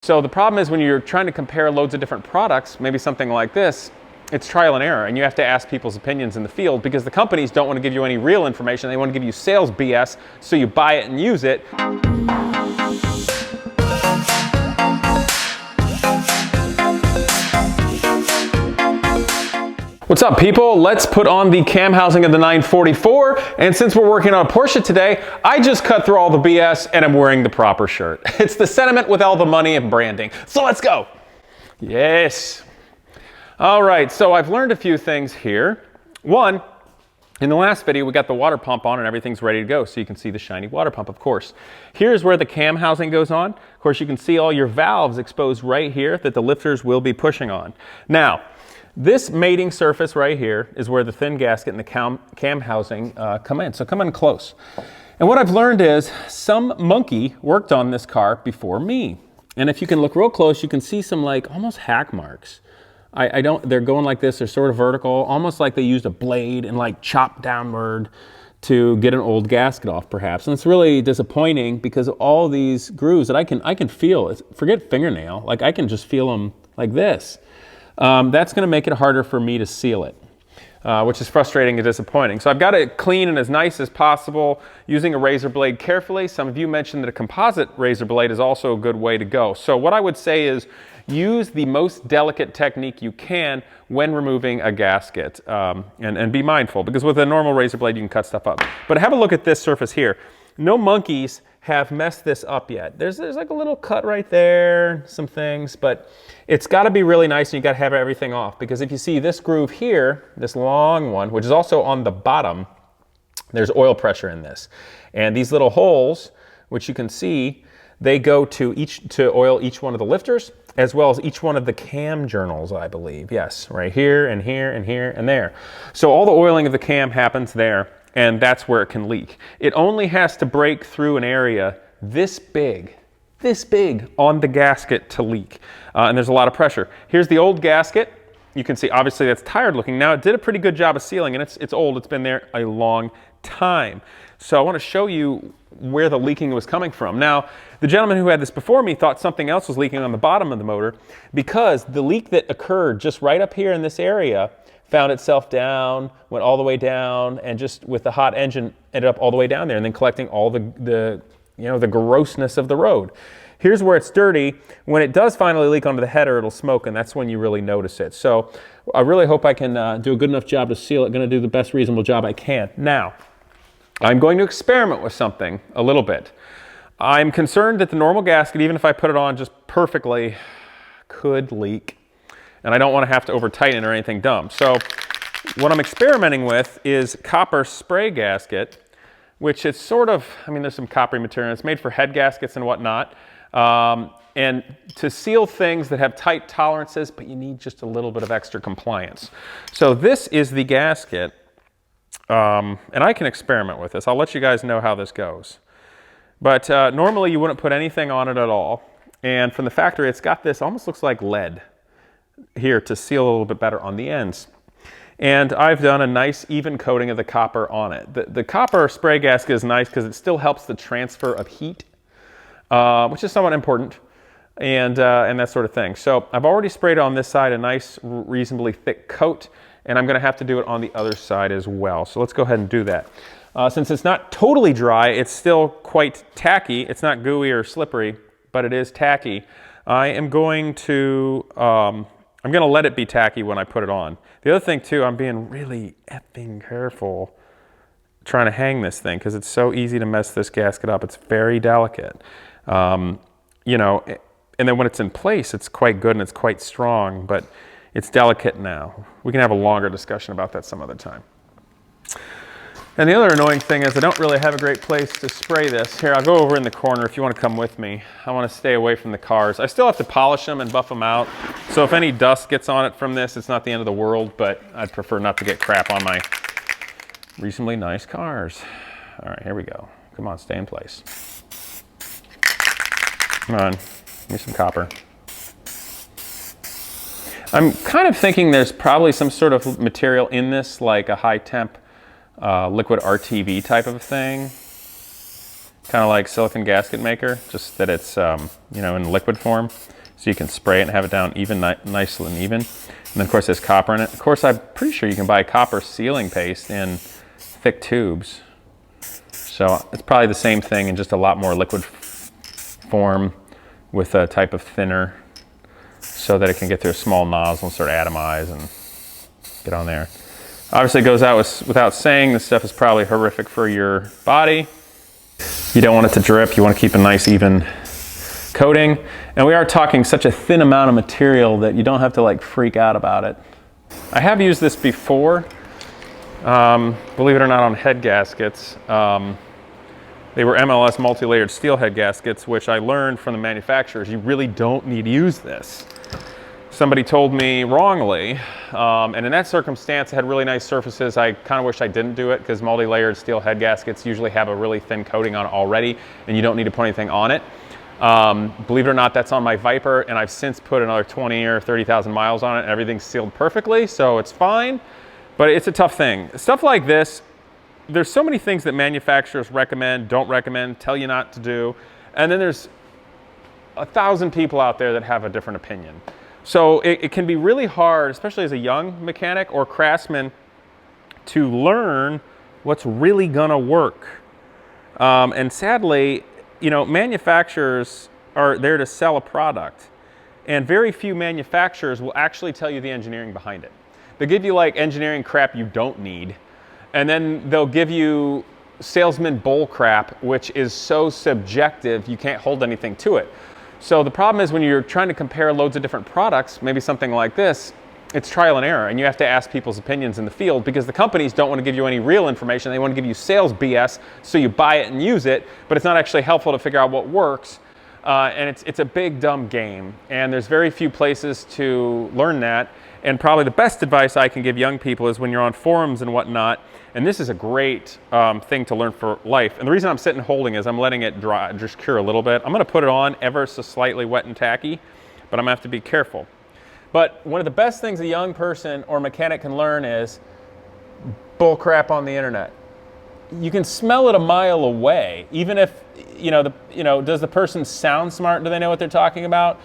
So the problem is when you're trying to compare loads of different products, maybe something like this, it's trial and error, and you have to ask people's opinions in the field because the companies don't want to give you any real information. They want to give you sales BS, so you buy it and use it. What's up, people? Let's put on the cam housing of the 944, and since we're working on a Porsche today, I just cut through all the BS and I'm wearing the proper shirt. It's the sentiment with all the money and branding. So let's go. Yes. All right, so I've learned a few things here. One, in the last video, we got the water pump on and everything's ready to go, so you can see the shiny water pump, of course. Here's where the cam housing goes on. Of course, you can see all your valves exposed right here that the lifters will be pushing on. Now, this mating surface right here is where the thin gasket and the cam housing come in, so come in close. And what I've learned is some monkey worked on this car before me. And if you can look real close, you can see some like almost hack marks. They're going like this, they're sort of vertical, almost like they used a blade and like chopped downward to get an old gasket off perhaps. And it's really disappointing because of all these grooves that I can feel, forget fingernail, like I can just feel them like this. That's going to make it harder for me to seal it, which is frustrating and disappointing. So I've got it clean and as nice as possible using a razor blade carefully. Some of you mentioned that a composite razor blade is also a good way to go. So what I would say is use the most delicate technique you can when removing a gasket, and be mindful, because with a normal razor blade you can cut stuff up. But have a look at this surface here. No monkeys have messed this up yet. There's like a little cut right there, some things, but it's got to be really nice and you got to have everything off, because if you see this groove here, this long one, which is also on the bottom, there's oil pressure in this. And these little holes, which you can see, they go to oil each one of the lifters, as well as each one of the cam journals, I believe. Yes, right here and here and here and there. So all the oiling of the cam happens there, and that's where it can leak. It only has to break through an area this big on the gasket to leak. And there's a lot of pressure. Here's the old gasket. You can see, obviously, that's tired looking. Now, it did a pretty good job of sealing, and it's old. It's been there a long time. So I want to show you where the leaking was coming from. Now, the gentleman who had this before me thought something else was leaking on the bottom of the motor, because the leak that occurred just right up here in this area found itself down, went all the way down, and just with the hot engine ended up all the way down there and then collecting all the grossness of the road. Here's where it's dirty. When it does finally leak onto the header, it'll smoke, and that's when you really notice it. So I really hope I can do a good enough job to seal it. Going to do the best reasonable job I can. Now, I'm going to experiment with something a little bit. I'm concerned that the normal gasket, even if I put it on just perfectly, could leak. And I don't want to have to over tighten it or anything dumb. So what I'm experimenting with is copper spray gasket, which is sort of, there's some coppery material. It's made for head gaskets and whatnot. And to seal things that have tight tolerances, but you need just a little bit of extra compliance. So this is the gasket, and I can experiment with this. I'll let you guys know how this goes. But normally you wouldn't put anything on it at all. And from the factory, it's got this, almost looks like lead here to seal a little bit better on the ends. And I've done a nice even coating of the copper on it. The copper spray gasket is nice because it still helps the transfer of heat, which is somewhat important, and that sort of thing. So I've already sprayed on this side a nice, reasonably thick coat, and I'm going to have to do it on the other side as well. So let's go ahead and do that. Since it's not totally dry, it's still quite tacky. It's not gooey or slippery, but it is tacky. I am going to let it be tacky when I put it on. The other thing too, I'm being really effing careful trying to hang this thing because it's so easy to mess this gasket up. It's very delicate. And then when it's in place, it's quite good and it's quite strong, but it's delicate now. We can have a longer discussion about that some other time. And the other annoying thing is I don't really have a great place to spray this. Here, I'll go over in the corner if you want to come with me. I want to stay away from the cars. I still have to polish them and buff them out. So if any dust gets on it from this, it's not the end of the world, but I'd prefer not to get crap on my reasonably nice cars. All right, here we go. Come on, stay in place. Come on, give me some copper. I'm kind of thinking there's probably some sort of material in this, like a high temp liquid RTV type of thing, kind of like silicone gasket maker, just that it's in liquid form. So you can spray it and have it down even, nice and even. And then of course there's copper in it. Of course, I'm pretty sure you can buy copper sealing paste in thick tubes. So it's probably the same thing in just a lot more liquid form with a type of thinner so that it can get through a small nozzle and sort of atomize and get on there. Obviously it goes out without saying, this stuff is probably horrific for your body. You don't want it to drip, you want to keep a nice even coating. And we are talking such a thin amount of material that you don't have to like freak out about it. I have used this before, believe it or not, on head gaskets. They were MLS multi-layered steel head gaskets, which I learned from the manufacturers, you really don't need to use this. Somebody told me wrongly, and in that circumstance, it had really nice surfaces. I kind of wish I didn't do it because multi-layered steel head gaskets usually have a really thin coating on it already, and you don't need to put anything on it. Believe it or not, that's on my Viper, and I've since put another 20 or 30,000 miles on it, and everything's sealed perfectly, so it's fine, but it's a tough thing. Stuff like this, there's so many things that manufacturers recommend, don't recommend, tell you not to do, and then there's 1,000 people out there that have a different opinion. So it can be really hard, especially as a young mechanic or craftsman, to learn what's really gonna work. And sadly, you know, manufacturers are there to sell a product, and very few manufacturers will actually tell you the engineering behind it. They'll give you like engineering crap you don't need, and then they'll give you salesman bull crap, which is so subjective you can't hold anything to it. So the problem is when you're trying to compare loads of different products, maybe something like this, it's trial and error, and you have to ask people's opinions in the field because the companies don't want to give you any real information. They want to give you sales BS so you buy it and use it, but it's not actually helpful to figure out what works. And it's a big, dumb game, and there's very few places to learn that. And probably the best advice I can give young people is when you're on forums and whatnot, and this is a great thing to learn for life. And the reason I'm sitting holding is I'm letting it dry, just cure a little bit. I'm gonna put it on ever so slightly wet and tacky, but I'm gonna have to be careful. But one of the best things a young person or mechanic can learn is bull crap on the internet. You can smell it a mile away, even if, does the person sound smart? Do they know what they're talking about?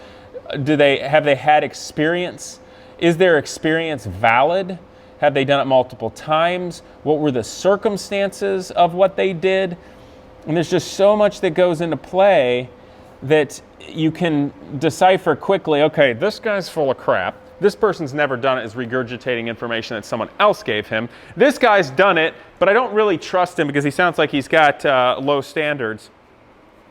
Have they had experience? Is their experience valid? Have they done it multiple times? What were the circumstances of what they did? And there's just so much that goes into play that you can decipher quickly, okay, this guy's full of crap. This person's never done it, is regurgitating information that someone else gave him. This guy's done it, but I don't really trust him because he sounds like he's got low standards.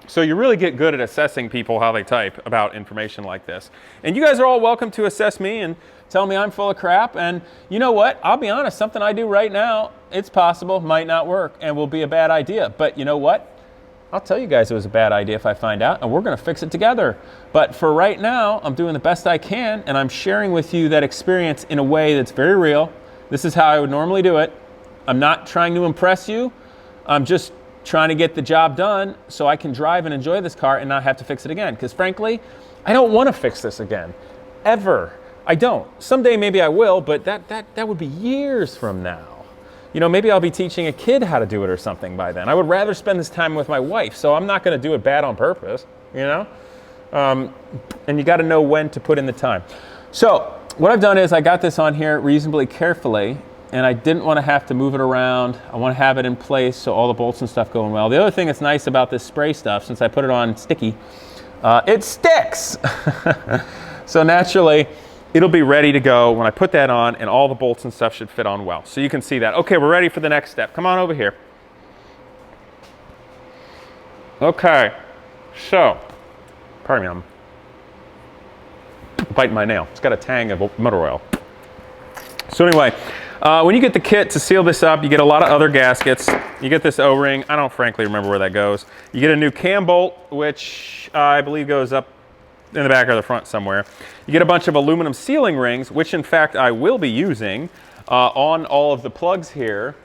So you really get good at assessing people, how they type about information like this. And you guys are all welcome to assess me and tell me I'm full of crap. And you know what? I'll be honest, something I do right now, it's possible, might not work, and will be a bad idea. But you know what? I'll tell you guys it was a bad idea if I find out, and we're gonna fix it together. But for right now, I'm doing the best I can, and I'm sharing with you that experience in a way that's very real. This is how I would normally do it. I'm not trying to impress you. I'm just trying to get the job done so I can drive and enjoy this car and not have to fix it again. Because frankly, I don't want to fix this again, ever. I don't. Someday maybe I will, but that would be years from now. You know, maybe I'll be teaching a kid how to do it or something by then. I would rather spend this time with my wife, so I'm not going to do it bad on purpose, you know? And you got to know when to put in the time. So what I've done is I got this on here reasonably carefully, and I didn't want to have to move it around. I want to have it in place so all the bolts and stuff going well. The other thing that's nice about this spray stuff, since I put it on sticky, it sticks. So naturally, it'll be ready to go when I put that on, and all the bolts and stuff should fit on well. So you can see that. Okay, we're ready for the next step. Come on over here. Okay, so, pardon me, I'm biting my nail. It's got a tang of motor oil. So anyway, when you get the kit to seal this up, you get a lot of other gaskets. You get this O-ring. I don't frankly remember where that goes. You get a new cam bolt, which I believe goes up in the back or the front somewhere. You get a bunch of aluminum sealing rings, which in fact I will be using on all of the plugs here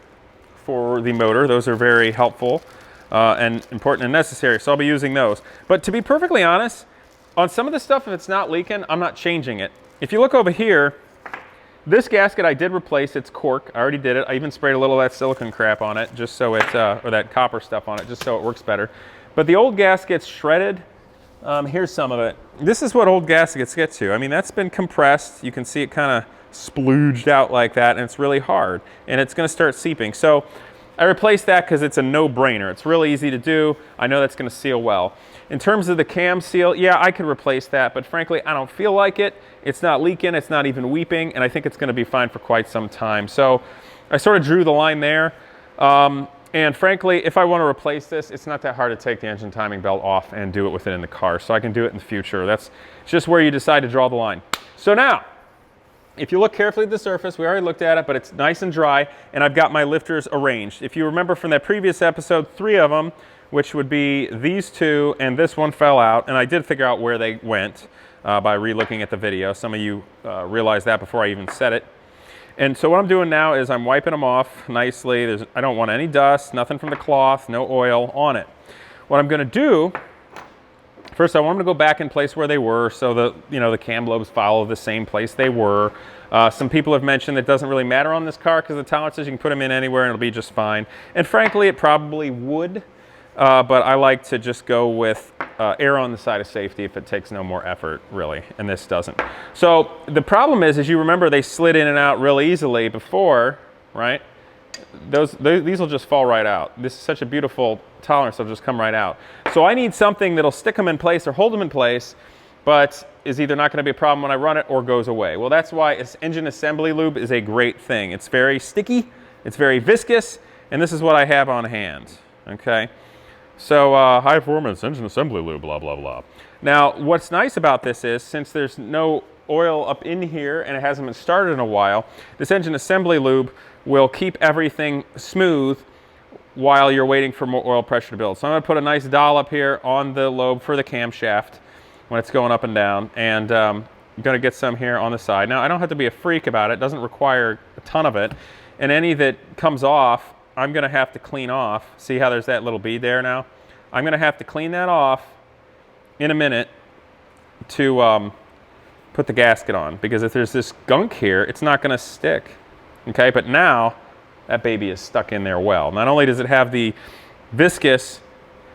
for the motor. Those are very helpful and important and necessary, so I'll be using those. But to be perfectly honest, on some of the stuff, if it's not leaking, I'm not changing it. If you look over here, this gasket I did replace its cork. I already did it. I even sprayed a little of that silicone crap on it just so it, or that copper stuff on it, just so it works better. But the old gasket's shredded. Here's some of it. This is what old gaskets get to. I mean, that's been compressed. You can see it kind of splooged out like that, and it's really hard, and it's going to start seeping. So I replaced that because it's a no-brainer. It's really easy to do. I know that's going to seal well. In terms of the cam seal, yeah, I could replace that, but frankly, I don't feel like it. It's not leaking, it's not even weeping, and I think it's going to be fine for quite some time. So I sort of drew the line there. And frankly, if I want to replace this, it's not that hard to take the engine timing belt off and do it with it in the car. So I can do it in the future. That's just where you decide to draw the line. So now, if you look carefully at the surface, we already looked at it, but it's nice and dry, and I've got my lifters arranged. If you remember from that previous episode, 3 of them, which would be these 2, and this one fell out, and I did figure out where they went by re-looking at the video. Some of you realized that before I even said it. And so what I'm doing now is I'm wiping them off nicely. I don't want any dust, nothing from the cloth, no oil on it. What I'm going to do, first I want them to go back in place where they were, so the cam lobes follow the same place they were. Some people have mentioned that it doesn't really matter on this car because the tolerances, you can put them in anywhere and it'll be just fine. And frankly, it probably would, but I like to just go with err on the side of safety if it takes no more effort, really, and this doesn't. So the problem is, as you remember, they slid in and out real easily before, right? These will just fall right out. This is such a beautiful tolerance, they'll just come right out. So I need something that'll stick them in place or hold them in place, but is either not going to be a problem when I run it or goes away. Well, that's why engine assembly lube is a great thing. It's very sticky, it's very viscous, and this is what I have on hand, okay? So high performance engine assembly lube, blah, blah, blah. Now, what's nice about this is, since there's no oil up in here and it hasn't been started in a while, this engine assembly lube will keep everything smooth while you're waiting for more oil pressure to build. So I'm going to put a nice dollop here on the lobe for the camshaft when it's going up and down, and I'm going to get some here on the side. Now, I don't have to be a freak about it. It doesn't require a ton of it, and any that comes off, I'm going to have to clean off. See how there's that little bead there now? I'm going to have to clean that off in a minute to put the gasket on, because if there's this gunk here, it's not going to stick. Okay, but now that baby is stuck in there well. Not only does it have the viscous,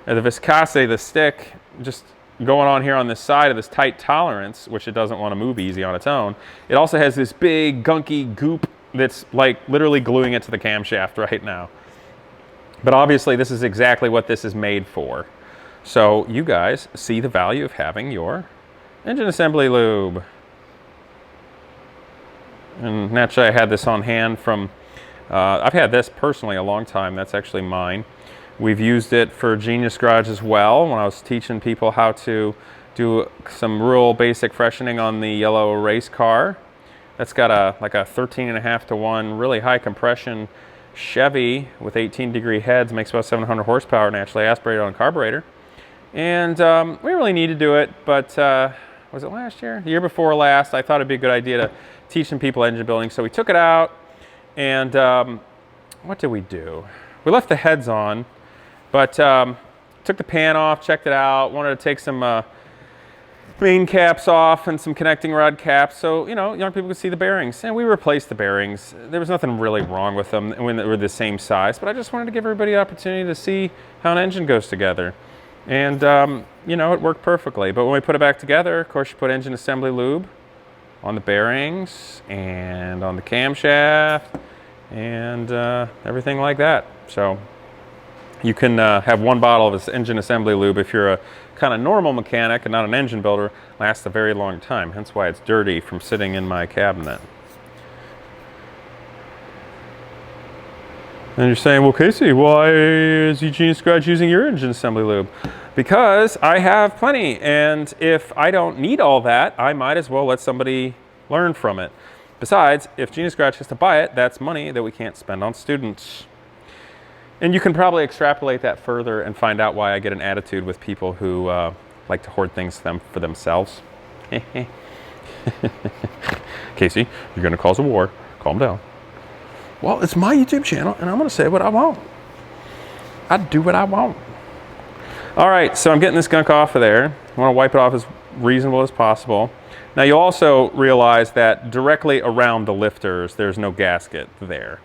or the viscosity, the stick, just going on here on this side of this tight tolerance, which it doesn't want to move easy on its own, it also has this big gunky goop that's like literally gluing it to the camshaft right now. But obviously this is exactly what this is made for. So you guys see the value of having your engine assembly lube. And naturally I had this on hand from, I've had this personally a long time. That's actually mine. We've used it for Genius Garage as well when I was teaching people how to do some real basic freshening on the yellow race car. That's got like a 13.5-to-1 really high compression Chevy with 18-degree heads, makes about 700 horsepower naturally aspirated on carburetor. And we really need to do it, but was it last year? The year before last, I thought it'd be a good idea to teach some people engine building. So we took it out, and what did we do? We left the heads on, but took the pan off, checked it out, wanted to take some main caps off and some connecting rod caps so, you know, young people could see the bearings. And we replaced the bearings. There was nothing really wrong with them when they were the same size, but I just wanted to give everybody an opportunity to see how an engine goes together. And, you know, it worked perfectly. But when we put it back together, of course, you put engine assembly lube on the bearings and on the camshaft and everything like that. So you can have one bottle of this engine assembly lube if you're a kind of normal mechanic and not an engine builder. Lasts a very long time, hence why it's dirty from sitting in my cabinet. And you're saying, well, Casey, why is Genius Garage using your engine assembly lube? Because I have plenty, and if I don't need all that, I might as well let somebody learn from it. Besides, if Genius Garage has to buy it, that's money that we can't spend on students. And you can probably extrapolate that further and find out why I get an attitude with people who like to hoard things for themselves. Casey, you're going to cause a war. Calm down. Well, it's my YouTube channel, and I'm going to say what I want. I do what I want. All right, so I'm getting this gunk off of there. I want to wipe it off as reasonable as possible. Now, you'll also realize that directly around the lifters, there's no gasket there.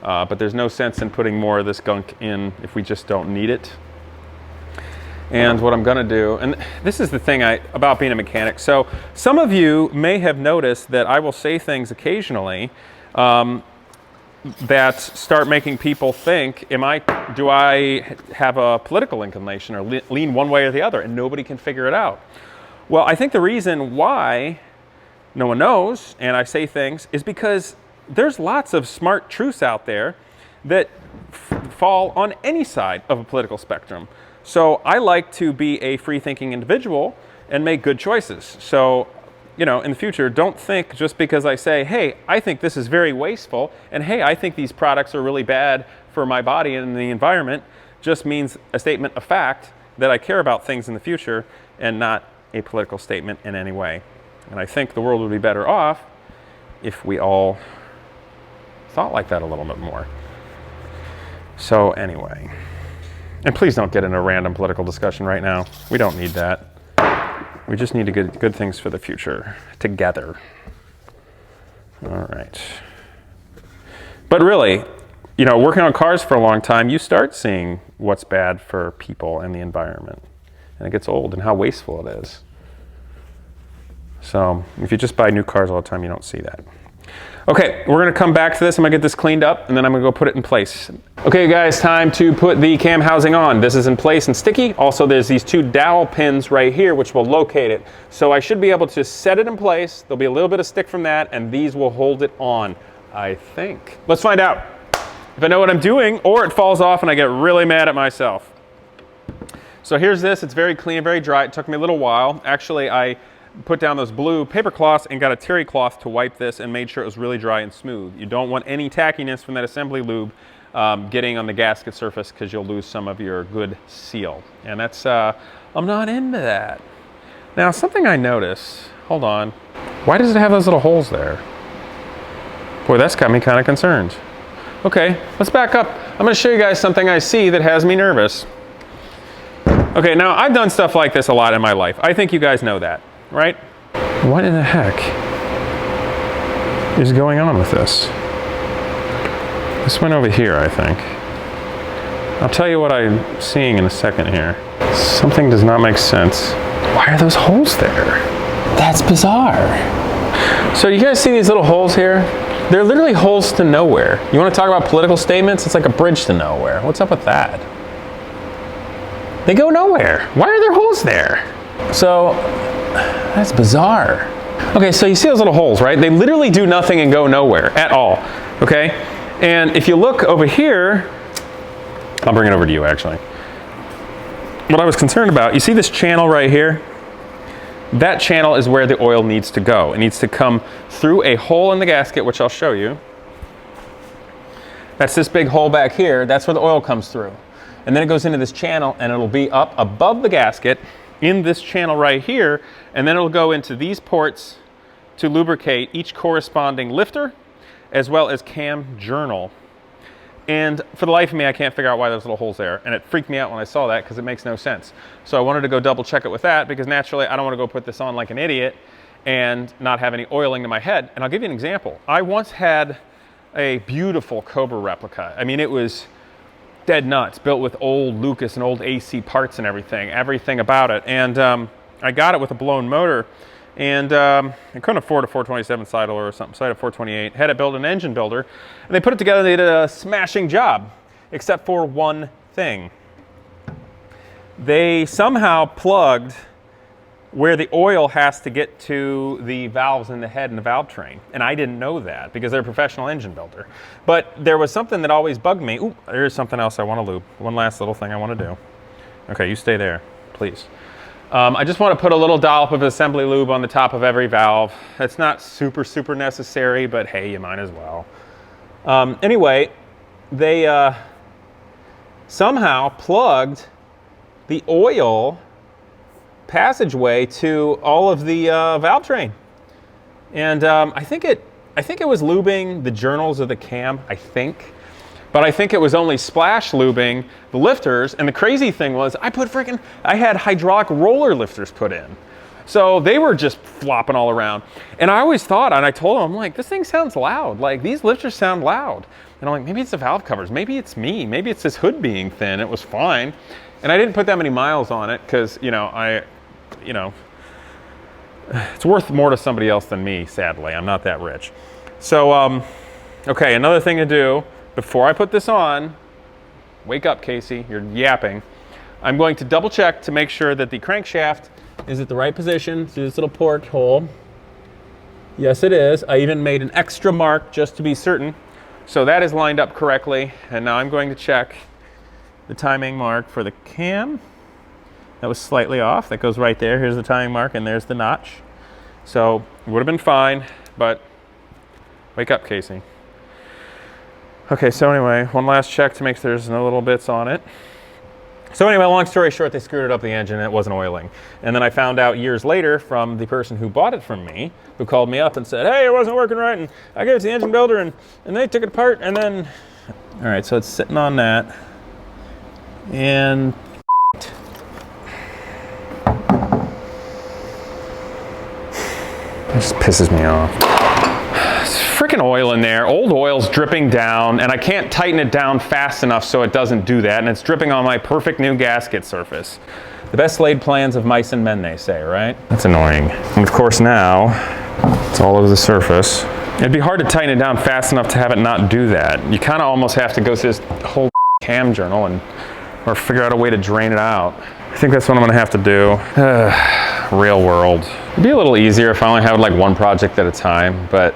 But there's no sense in putting more of this gunk in if we just don't need it. And what I'm gonna do, and this is the thing about being a mechanic. So some of you may have noticed that I will say things occasionally that start making people think, do I have a political inclination or lean one way or the other, and nobody can figure it out. Well, I think the reason why no one knows, and I say things, is because there's lots of smart truths out there that fall on any side of a political spectrum. So I like to be a free-thinking individual and make good choices. So, you know, in the future, don't think just because I say, hey, I think this is very wasteful, and hey, I think these products are really bad for my body and the environment, just means a statement of fact that I care about things in the future and not a political statement in any way. And I think the world would be better off if we all thought like that a little bit more. So anyway, and please don't get into a random political discussion right now. We don't need that. We just need to get good things for the future together. All right. But really, you know, working on cars for a long time, you start seeing what's bad for people and the environment. And it gets old and how wasteful it is. So if you just buy new cars all the time, you don't see that. Okay, we're gonna come back to this. I'm gonna get this cleaned up and then I'm gonna go put it in place. Okay guys, time to put the cam housing on. This is in place and sticky. Also, there's these two dowel pins right here which will locate it. So I should be able to set it in place. There'll be a little bit of stick from that and these will hold it on, I think. Let's find out if I know what I'm doing or it falls off and I get really mad at myself. So here's this, it's very clean, very dry. It took me a little while. Actually, I put down those blue paper cloths and got a terry cloth to wipe this and made sure it was really dry and smooth. You don't want any tackiness from that assembly lube getting on the gasket surface because you'll lose some of your good seal. And that's, I'm not into that. Now, something I notice, hold on. Why does it have those little holes there? Boy, that's got me kind of concerned. Okay, let's back up. I'm gonna show you guys something I see that has me nervous. Okay, now I've done stuff like this a lot in my life. I think you guys know that. Right? What in the heck is going on with this? This went over here, I think. I'll tell you what I'm seeing in a second here. Something does not make sense. Why are those holes there? That's bizarre. So you guys see these little holes here? They're literally holes to nowhere. You want to talk about political statements? It's like a bridge to nowhere. What's up with that? They go nowhere. Why are there holes there? So, that's bizarre. Okay, so you see those little holes, right? They literally do nothing and go nowhere at all, okay? And if you look over here, I'll bring it over to you actually. What I was concerned about, you see this channel right here? That channel is where the oil needs to go. It needs to come through a hole in the gasket, which I'll show you. That's this big hole back here. That's where the oil comes through. And then it goes into this channel and it'll be up above the gasket in this channel right here, and then it'll go into these ports to lubricate each corresponding lifter as well as cam journal. And for the life of me, I can't figure out why there's little holes there, and it freaked me out when I saw that because it makes no sense. So I wanted to go double check it with that because naturally I don't want to go put this on like an idiot and not have any oiling to my head. And I'll give you an example. I once had a beautiful Cobra replica. I mean, it was dead nuts, built with old Lucas and old AC parts and everything about it. And I got it with a blown motor, and I couldn't afford a 427 sidle or something, so I had a 428. Had it built an engine builder, and they put it together and they did a smashing job, except for one thing. They somehow plugged where the oil has to get to the valves in the head and the valve train. And I didn't know that because they're a professional engine builder. But there was something that always bugged me. Ooh, there's something else I want to lube. One last little thing I want to do. Okay, you stay there, please. I just want to put a little dollop of assembly lube on the top of every valve. It's not super necessary, but hey, you might as well. Anyway, they somehow plugged the oil passageway to all of the valve train, and I think it was lubing the journals of the cam, but I think it was only splash lubing the lifters. And the crazy thing was I had hydraulic roller lifters put in, so they were just flopping all around. And I always thought, and I told them, I'm like, this thing sounds loud, like these lifters sound loud. And I'm like, maybe it's the valve covers. Maybe it's me. Maybe it's this hood being thin. It was fine. And I didn't put that many miles on it because, it's worth more to somebody else than me, sadly. I'm not that rich. So, okay, another thing to do before I put this on, wake up, Casey, you're yapping. I'm going to double check to make sure that the crankshaft is at the right position through this little porthole. Yes, it is. I even made an extra mark just to be certain. So that is lined up correctly, and now I'm going to check the timing mark for the cam. That was slightly off. That goes right there. Here's the timing mark, and there's the notch. So it would have been fine, but wake up, Casey. Okay, so anyway, one last check to make sure there's no little bits on it. So anyway, long story short, they screwed it up the engine and it wasn't oiling. And then I found out years later from the person who bought it from me, who called me up and said, hey, it wasn't working right, and I gave it to the engine builder, and they took it apart, and then... All right, so it's sitting on that. And... It just pisses me off. It's freaking oil in there. Old oil's dripping down, and I can't tighten it down fast enough so it doesn't do that, and it's dripping on my perfect new gasket surface. The best laid plans of mice and men, they say, right? That's annoying. And of course now, it's all over the surface. It'd be hard to tighten it down fast enough to have it not do that. You kind of almost have to go through this whole cam journal or figure out a way to drain it out. I think that's what I'm gonna have to do. Real world. It'd be a little easier if I only had like one project at a time, but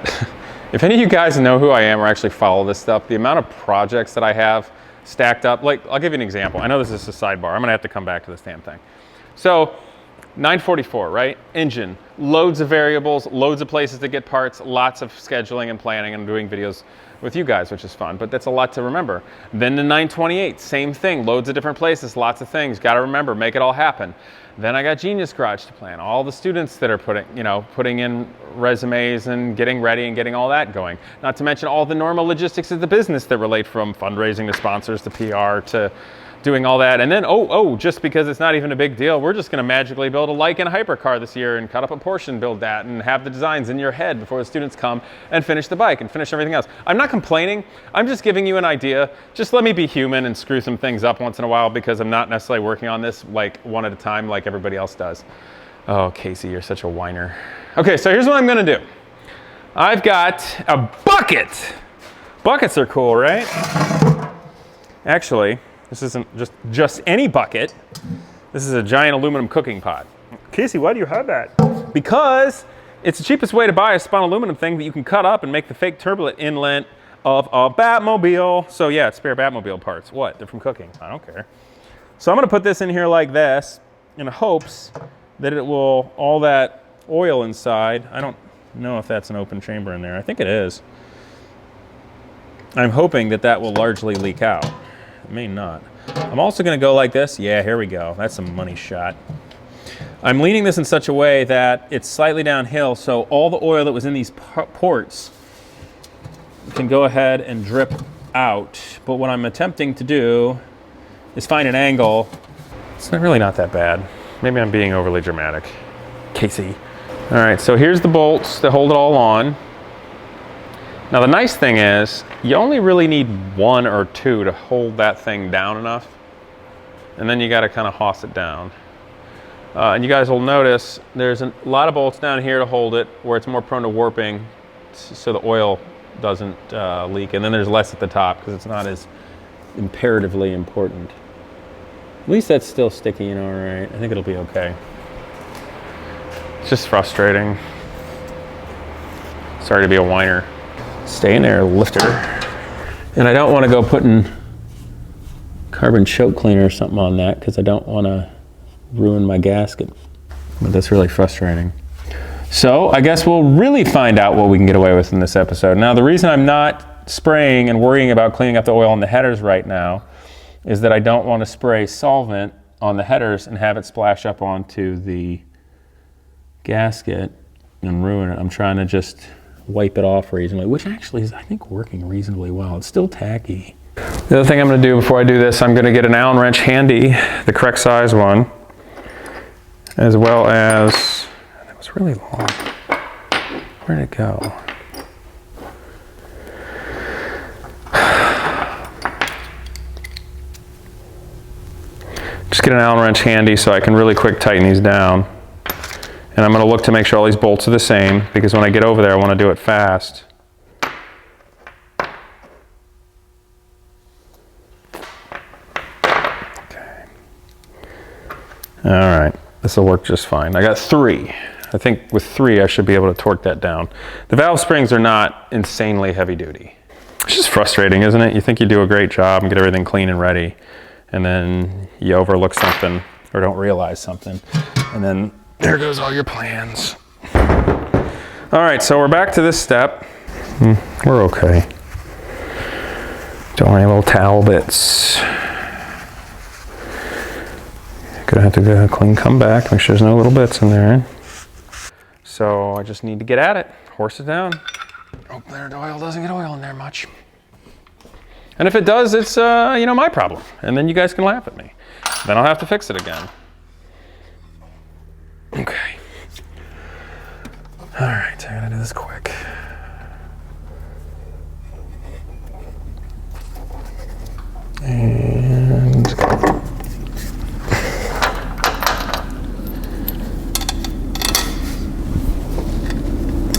if any of you guys know who I am or actually follow this stuff, the amount of projects that I have stacked up, like I'll give you an example. I know this is a sidebar. I'm gonna have to come back to this damn thing. So 944, right? Engine, loads of variables, loads of places to get parts, lots of scheduling and planning, and doing videos with you guys, which is fun, but that's a lot to remember. Then the 928, same thing, loads of different places, lots of things, gotta remember, make it all happen. Then I got Genius Garage to plan, all the students that are putting in resumes and getting ready and getting all that going. Not to mention all the normal logistics of the business that relate from fundraising to sponsors to PR to doing all that. And then, just because it's not even a big deal, we're just gonna magically build a Lycan hypercar this year and cut up a Porsche and build that and have the designs in your head before the students come and finish the bike and finish everything else. I'm not complaining, I'm just giving you an idea. Just let me be human and screw some things up once in a while because I'm not necessarily working on this like one at a time like everybody else does. Oh, Casey, you're such a whiner. Okay, so here's what I'm gonna do. I've got a bucket. Buckets are cool, right? Actually, this isn't just any bucket. This is a giant aluminum cooking pot. Casey, why do you have that? Because it's the cheapest way to buy a spun aluminum thing that you can cut up and make the fake turbulent inlet of a Batmobile. So yeah, it's spare Batmobile parts. What? They're from cooking. I don't care. So I'm gonna put this in here like this in hopes that it will, all that oil inside, I don't know if that's an open chamber in there. I think it is. I'm hoping that that will largely leak out. It may not. I'm also gonna go like this. Yeah, here we go. That's a money shot. I'm leaning this in such a way that it's slightly downhill, so all the oil that was in these ports can go ahead and drip out. But what I'm attempting to do is find an angle. It's really not that bad. Maybe I'm being overly dramatic. Casey. All right, so here's the bolts that hold it all on. Now the nice thing is, you only really need one or two to hold that thing down enough. And then you gotta kind of hoss it down. And you guys will notice there's a lot of bolts down here to hold it where it's more prone to warping so the oil doesn't leak. And then there's less at the top because it's not as imperatively important. At least that's still sticky and all right. I think it'll be okay. It's just frustrating. Sorry to be a whiner. Stay in there, lifter. And I don't want to go putting carbon choke cleaner or something on that because I don't want to ruin my gasket. But that's really frustrating. So I guess we'll really find out what we can get away with in this episode. Now the reason I'm not spraying and worrying about cleaning up the oil on the headers right now is that I don't want to spray solvent on the headers and have it splash up onto the gasket and ruin it. I'm trying to just wipe it off reasonably, which actually is, I think, working reasonably well. It's still tacky. The other thing I'm gonna do before I do this, I'm gonna get an Allen wrench handy, the correct size one, as well as, that was really long. Where'd it go? get an Allen wrench handy so I can really quick tighten these down. And I'm going to look to make sure all these bolts are the same, because when I get over there I want to do it fast. Okay. All right, this will work just fine. I got 3. I think with 3 I should be able to torque that down. The valve springs are not insanely heavy duty. It's just frustrating, isn't it? You think you do a great job and get everything clean and ready, and then you overlook something or don't realize something, and then there goes all your plans. All right, so we're back to this step. We're okay. Don't worry, little towel bits. Gonna have to go clean, come back, make sure there's no little bits in there. So I just need to get at it, horse it down. Hope the oil doesn't get oil in there much. And if it does, it's you know, my problem. And then you guys can laugh at me. Then I'll have to fix it again. Okay. All right, so I'm gonna do this quick. And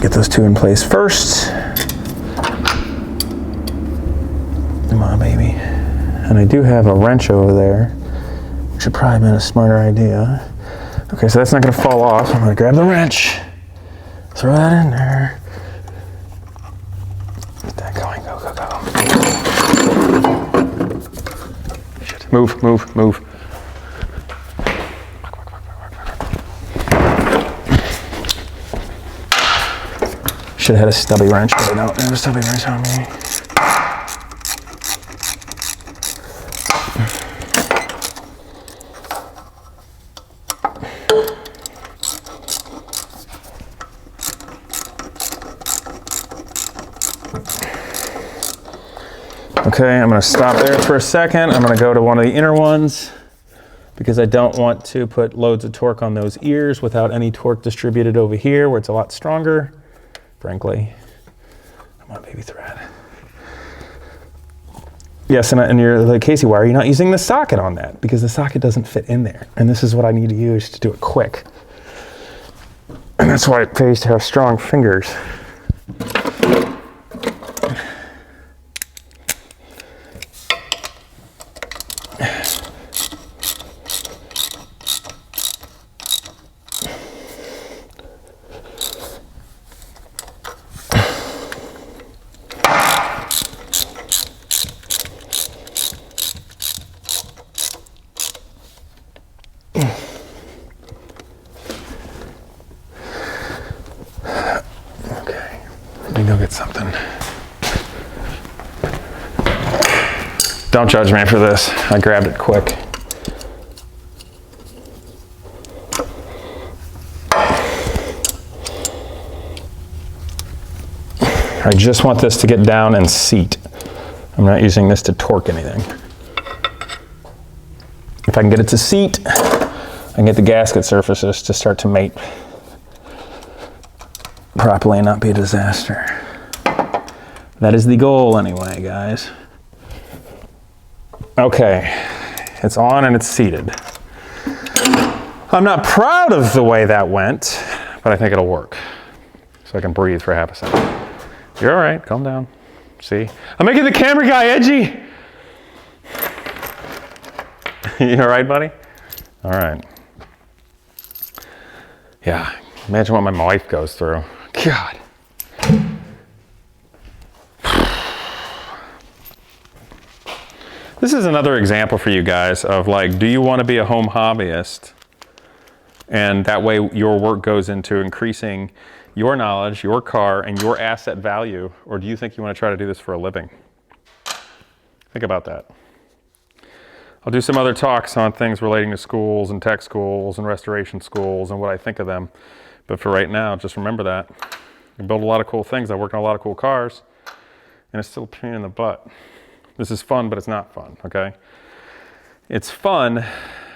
get those 2 in place first. Come on, baby. And I do have a wrench over there, which would probably have been a smarter idea. Okay, so that's not gonna fall off. I'm gonna grab the wrench, throw that in there. Get that going, go, go, go. Shit. Move, move, move. Should have had a stubby wrench, but I don't have a stubby wrench on me. Okay, I'm gonna stop there for a second. I'm gonna go to one of the inner ones because I don't want to put loads of torque on those ears without any torque distributed over here where it's a lot stronger, frankly. Come on, baby thread. Yes, and you're like, Casey, why are you not using the socket on that? Because the socket doesn't fit in there. And this is what I need to use to do it quick. And that's why it pays to have strong fingers. Go get something. Don't judge me for this. I grabbed it quick. I just want this to get down and seat. I'm not using this to torque anything. If I can get it to seat, I can get the gasket surfaces to start to mate properly and not be a disaster. That is the goal anyway, guys. Okay, it's on and it's seated. I'm not proud of the way that went, but I think it'll work. So I can breathe for half a second. You're all right, calm down. See, I'm making the camera guy edgy. You all right, buddy? All right. Yeah, imagine what my wife goes through. God. This is another example for you guys of like, do you want to be a home hobbyist? And that way your work goes into increasing your knowledge, your car, and your asset value, or do you think you want to try to do this for a living? Think about that. I'll do some other talks on things relating to schools and tech schools and restoration schools and what I think of them. But for right now, just remember that. I build a lot of cool things. I work on a lot of cool cars, and it's still a pain in the butt. This is fun, but it's not fun, okay? It's fun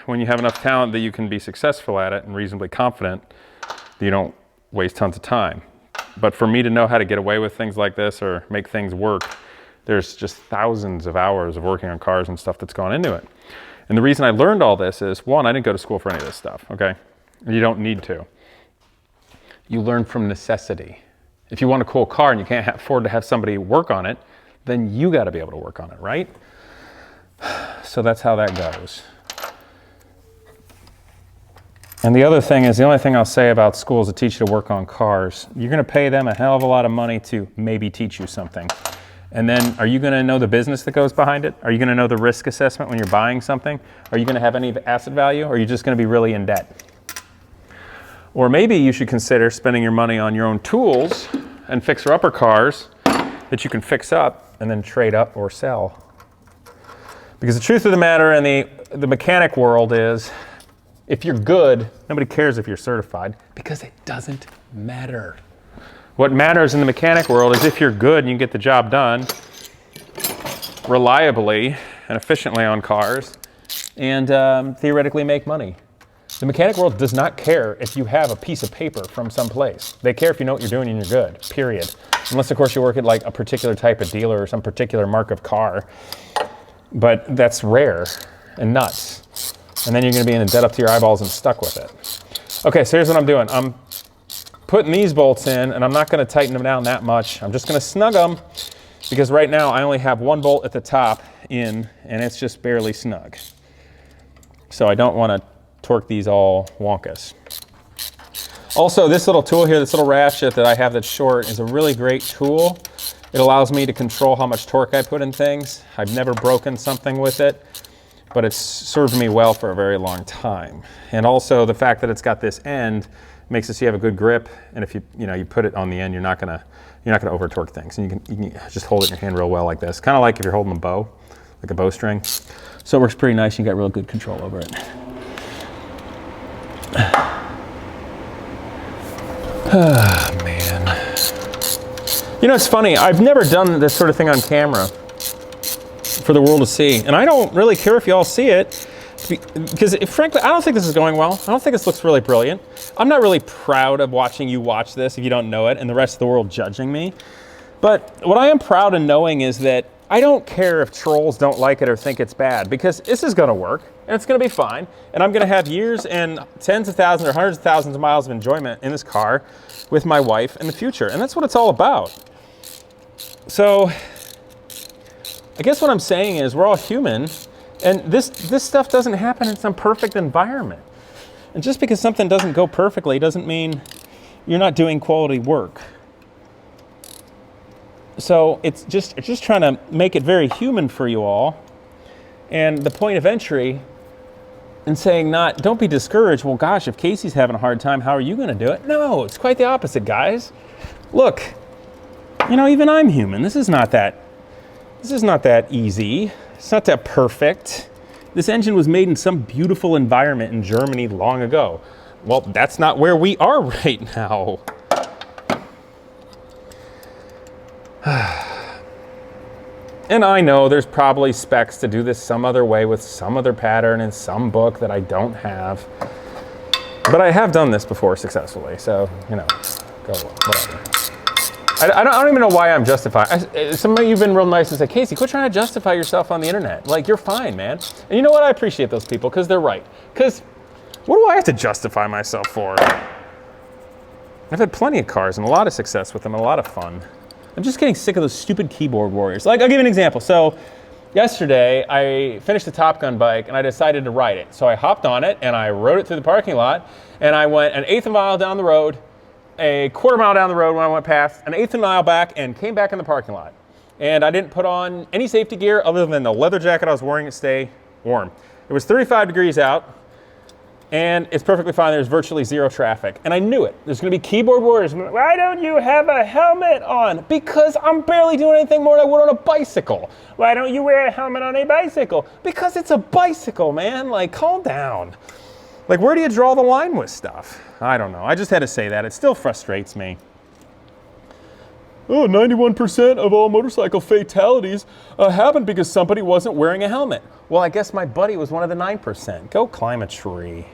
when you have enough talent that you can be successful at it and reasonably confident that you don't waste tons of time. But for me to know how to get away with things like this or make things work, there's just thousands of hours of working on cars and stuff that's gone into it. And the reason I learned all this is, one, I didn't go to school for any of this stuff, okay? You don't need to. You learn from necessity. If you want a cool car and you can't afford to have somebody work on it, then you got to be able to work on it, right? So that's how that goes. And the other thing is, the only thing I'll say about schools that teach you to work on cars, you're going to pay them a hell of a lot of money to maybe teach you something. And then are you going to know the business that goes behind it? Are you going to know the risk assessment when you're buying something? Are you going to have any asset value? Or are you just going to be really in debt? Or maybe you should consider spending your money on your own tools and fixer-upper cars that you can fix up and then trade up or sell. Because the truth of the matter in the mechanic world is, if you're good, nobody cares if you're certified, because it doesn't matter. What matters in the mechanic world is if you're good and you get the job done reliably and efficiently on cars and theoretically make money. The mechanic world does not care if you have a piece of paper from someplace. They care if you know what you're doing and you're good, period. Unless, of course, you work at like a particular type of dealer or some particular mark of car. But that's rare and nuts. And then you're going to be in debt up to your eyeballs and stuck with it. Okay, so here's what I'm doing. I'm putting these bolts in, and I'm not going to tighten them down that much. I'm just going to snug them, because right now I only have one bolt at the top in, and it's just barely snug. So I don't want to torque these all wonkus. Also, this little tool here, this little ratchet that I have that's short, is a really great tool. It allows me to control how much torque I put in things. I've never broken something with it, but it's served me well for a very long time. And also the fact that it's got this end makes it so you have a good grip, and if you put it on the end, you're not gonna over torque things, and you can just hold it in your hand real well like this, kind of like if you're holding a bow, like a bowstring. So it works pretty nice. You got real good control over it. Ah, man. You know, it's funny. I've never done this sort of thing on camera for the world to see, and I don't really care if you all see it, because frankly, I don't think this is going well. I don't think this looks really brilliant. I'm not really proud of watching you watch this if you don't know it and the rest of the world judging me. But what I am proud of knowing is that I don't care if trolls don't like it or think it's bad, because this is going to work and it's going to be fine. And I'm going to have years and tens of thousands or hundreds of thousands of miles of enjoyment in this car with my wife in the future. And that's what it's all about. So I guess what I'm saying is we're all human. And this stuff doesn't happen in some perfect environment. And just because something doesn't go perfectly doesn't mean you're not doing quality work. So it's just trying to make it very human for you all. And the point of entry in saying don't be discouraged. Well, gosh, if Casey's having a hard time, how are you going to do it? No, it's quite the opposite, guys. Look, even I'm human. This is not that easy. It's not that perfect. This engine was made in some beautiful environment in Germany long ago. Well, that's not where we are right now. And I know there's probably specs to do this some other way with some other pattern in some book that I don't have. But I have done this before successfully, so, go whatever. I don't even know why I'm justifying. Some of you have been real nice and say, Casey, quit trying to justify yourself on the internet. Like, you're fine, man. And you know what? I appreciate those people, because they're right. Because what do I have to justify myself for? I've had plenty of cars and a lot of success with them, and a lot of fun. I'm just getting sick of those stupid keyboard warriors. Like, I'll give you an example. So yesterday, I finished the Top Gun bike, and I decided to ride it. So I hopped on it, and I rode it through the parking lot, and I went an eighth of a mile down the road, a quarter mile down the road when I went past, an eighth of a mile back, and came back in the parking lot. And I didn't put on any safety gear other than the leather jacket I was wearing to stay warm. It was 35 degrees out, and it's perfectly fine. There's virtually zero traffic. And I knew it. There's going to be keyboard warriors. Why don't you have a helmet on? Because I'm barely doing anything more than I would on a bicycle. Why don't you wear a helmet on a bicycle? Because it's a bicycle, man. Like, calm down. Like, where do you draw the line with stuff? I don't know. I just had to say that. It still frustrates me. Oh, 91% of all motorcycle fatalities happened because somebody wasn't wearing a helmet. Well, I guess my buddy was one of the 9%. Go climb a tree.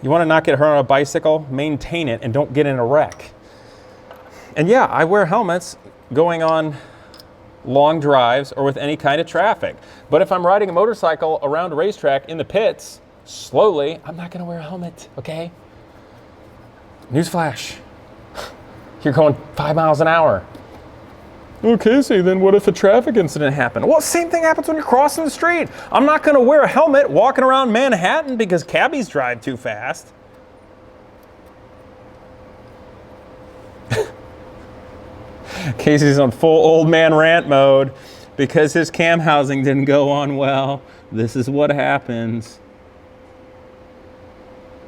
You want to not get hurt on a bicycle? Maintain it and don't get in a wreck. And yeah, I wear helmets going on long drives or with any kind of traffic. But if I'm riding a motorcycle around a racetrack in the pits, slowly, I'm not gonna wear a helmet, okay? Newsflash, you're going 5 miles an hour. Oh, Casey, then what if a traffic incident happened? Well, same thing happens when you're crossing the street. I'm not gonna wear a helmet walking around Manhattan because cabbies drive too fast. Casey's on full old man rant mode because his cam housing didn't go on well. This is what happens.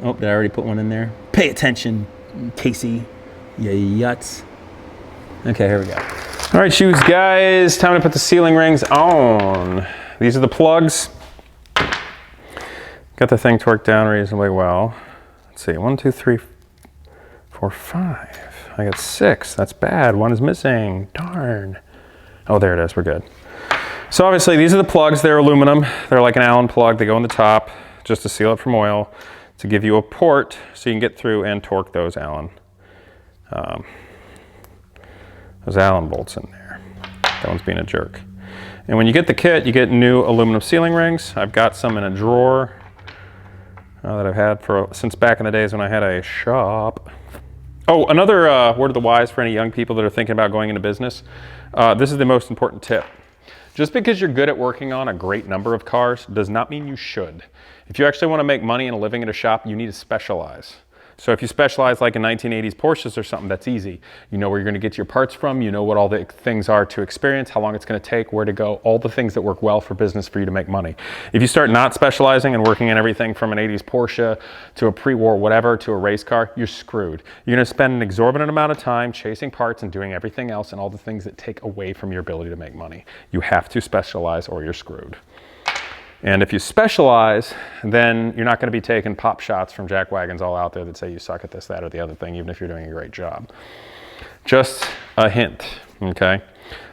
Oh, did I already put one in there? Pay attention, Casey, you yuts. Okay, here we go. All right, shoes guys, time to put the ceiling rings on. These are the plugs. Got the thing torqued down reasonably well. Let's see, 1, 2, 3, 4, 5. I got 6, that's bad. 1 is missing, darn. Oh, there it is, we're good. So obviously these are the plugs, they're aluminum. They're like an Allen plug, they go in the top just to seal it from oil, to give you a port so you can get through and torque those Allen bolts in there. That one's being a jerk. And when you get the kit, you get new aluminum ceiling rings. I've got some in a drawer that I've had since back in the days when I had a shop. Oh, another word of the wise for any young people that are thinking about going into business. This is the most important tip. Just because you're good at working on a great number of cars does not mean you should. If you actually want to make money and a living at a shop, you need to specialize. So if you specialize like in 1980s Porsches or something, that's easy. You know where you're going to get your parts from, you know what all the things are to experience, how long it's going to take, where to go, all the things that work well for business for you to make money. If you start not specializing and working in everything from an 80s Porsche to a pre-war whatever to a race car, you're screwed. You're going to spend an exorbitant amount of time chasing parts and doing everything else and all the things that take away from your ability to make money. You have to specialize or you're screwed. And if you specialize, then you're not going to be taking pop shots from jack wagons all out there that say you suck at this, that, or the other thing, even if you're doing a great job. Just a hint, okay?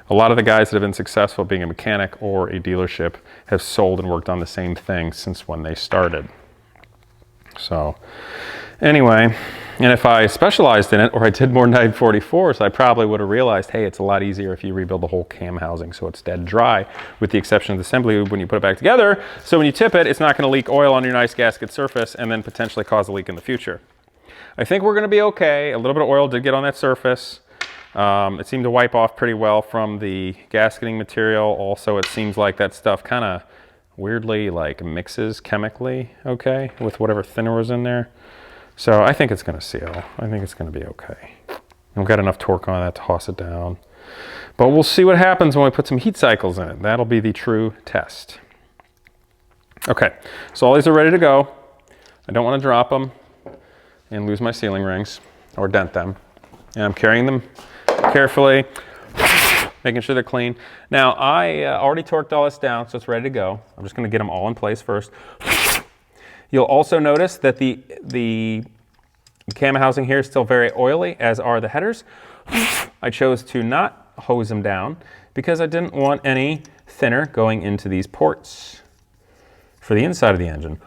A lot of the guys that have been successful being a mechanic or a dealership have sold and worked on the same thing since when they started. So anyway, and if I specialized in it or I did more 944s, I probably would have realized, hey, it's a lot easier if you rebuild the whole cam housing so it's dead dry, with the exception of the assembly lube when you put it back together. So when you tip it, it's not going to leak oil on your nice gasket surface and then potentially cause a leak in the future. I think we're going to be okay. A little bit of oil did get on that surface. It seemed to wipe off pretty well from the gasketing material. Also, it seems like that stuff kind of weirdly like mixes chemically, okay, with whatever thinner was in there. So I think it's going to seal. I think it's going to be okay. I've got enough torque on that to hoss it down. But we'll see what happens when we put some heat cycles in it. That'll be the true test. Okay, so all these are ready to go. I don't want to drop them and lose my ceiling rings or dent them. And I'm carrying them carefully, making sure they're clean. Now, I already torqued all this down, so it's ready to go. I'm just going to get them all in place first. You'll also notice that the cam housing here is still very oily, as are the headers. I chose to not hose them down because I didn't want any thinner going into these ports for the inside of the engine.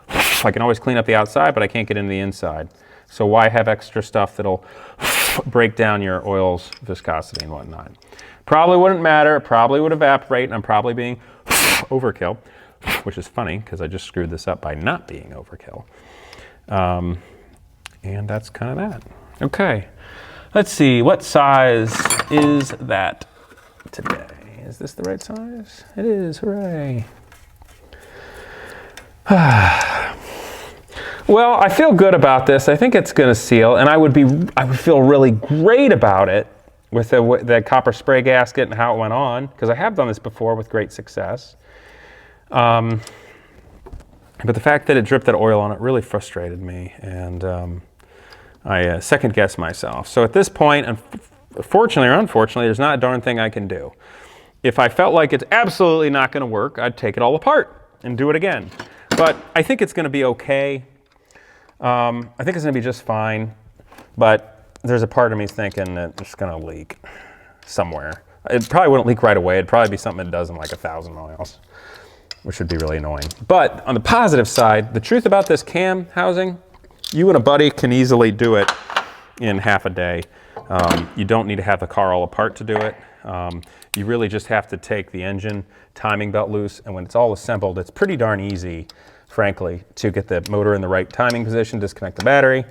I can always clean up the outside, but I can't get into the inside. So why have extra stuff that'll break down your oil's viscosity and whatnot? Probably wouldn't matter, it probably would evaporate, and I'm probably being overkill. Which is funny because I just screwed this up by not being overkill. And that's kind of that. Okay, let's see, what size is that today? Is this the right size? It is, hooray. Well, I feel good about this. I think it's gonna seal, and I would feel really great about it with the copper spray gasket and how it went on, because I have done this before with great success. But the fact that it dripped that oil on it really frustrated me, and I second guessed myself. So at this point, fortunately or unfortunately, there's not a darn thing I can do. If I felt like it's absolutely not going to work, I'd take it all apart and do it again. But I think it's going to be okay. I think it's going to be just fine, but there's a part of me thinking that it's going to leak somewhere. It probably wouldn't leak right away. It'd probably be something that does in like 1,000 miles. Which would be really annoying. But on the positive side, the truth about this cam housing, you and a buddy can easily do it in half a day. You don't need to have the car all apart to do it. You really just have to take the engine timing belt loose, and when it's all assembled, it's pretty darn easy, frankly, to get the motor in the right timing position, disconnect the battery,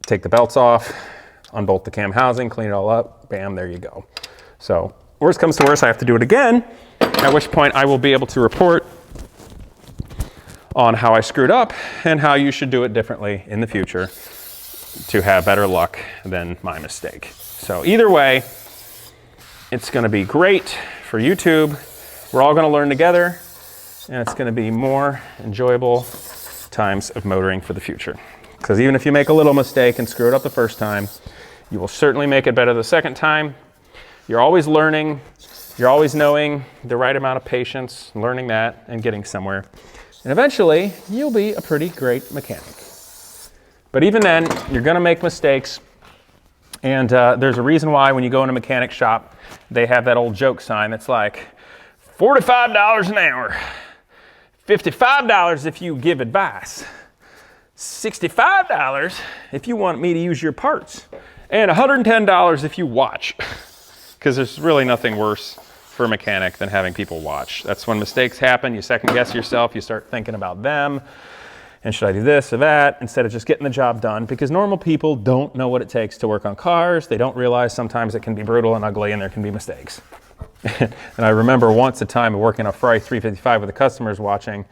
take the belts off, unbolt the cam housing, clean it all up, bam, there you go. So worst comes to worst, I have to do it again, at which point I will be able to report on how I screwed up and how you should do it differently in the future to have better luck than my mistake. So either way, it's gonna be great for YouTube. We're all gonna learn together, and it's gonna be more enjoyable times of motoring for the future. Because even if you make a little mistake and screw it up the first time, you will certainly make it better the second time. You're always learning, you're always knowing the right amount of patience, learning that and getting somewhere. And eventually, you'll be a pretty great mechanic. But even then, you're gonna make mistakes. And there's a reason why when you go in a mechanic shop, they have that old joke sign that's like, $45 an hour, $55 if you give advice, $65 if you want me to use your parts, and $110 if you watch. Because there's really nothing worse for a mechanic than having people watch. That's when mistakes happen, you second guess yourself, you start thinking about them, and should I do this or that, instead of just getting the job done, because normal people don't know what it takes to work on cars. They don't realize sometimes it can be brutal and ugly and there can be mistakes. And I remember once a time working on a Ferrari 355 with the customers watching,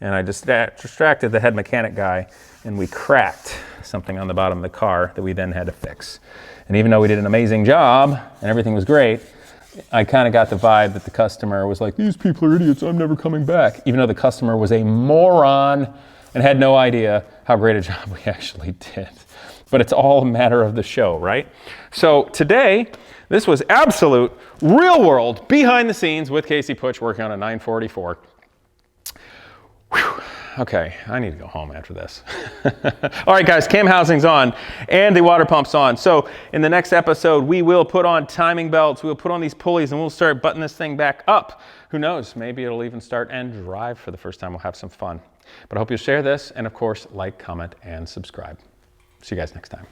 and I just distracted the head mechanic guy, and we cracked something on the bottom of the car that we then had to fix. And even though we did an amazing job and everything was great, I kind of got the vibe that the customer was like, these people are idiots, I'm never coming back. Even though the customer was a moron and had no idea how great a job we actually did. But it's all a matter of the show, right? So today, this was absolute real world behind the scenes with Casey Putsch working on a 944. Whew. Okay, I need to go home after this. All right, guys, cam housing's on and the water pump's on. So in the next episode, we will put on timing belts, we'll put on these pulleys, and we'll start buttoning this thing back up. Who knows, maybe it'll even start and drive for the first time. We'll have some fun. But I hope you'll share this, and of course, like, comment, and subscribe. See you guys next time.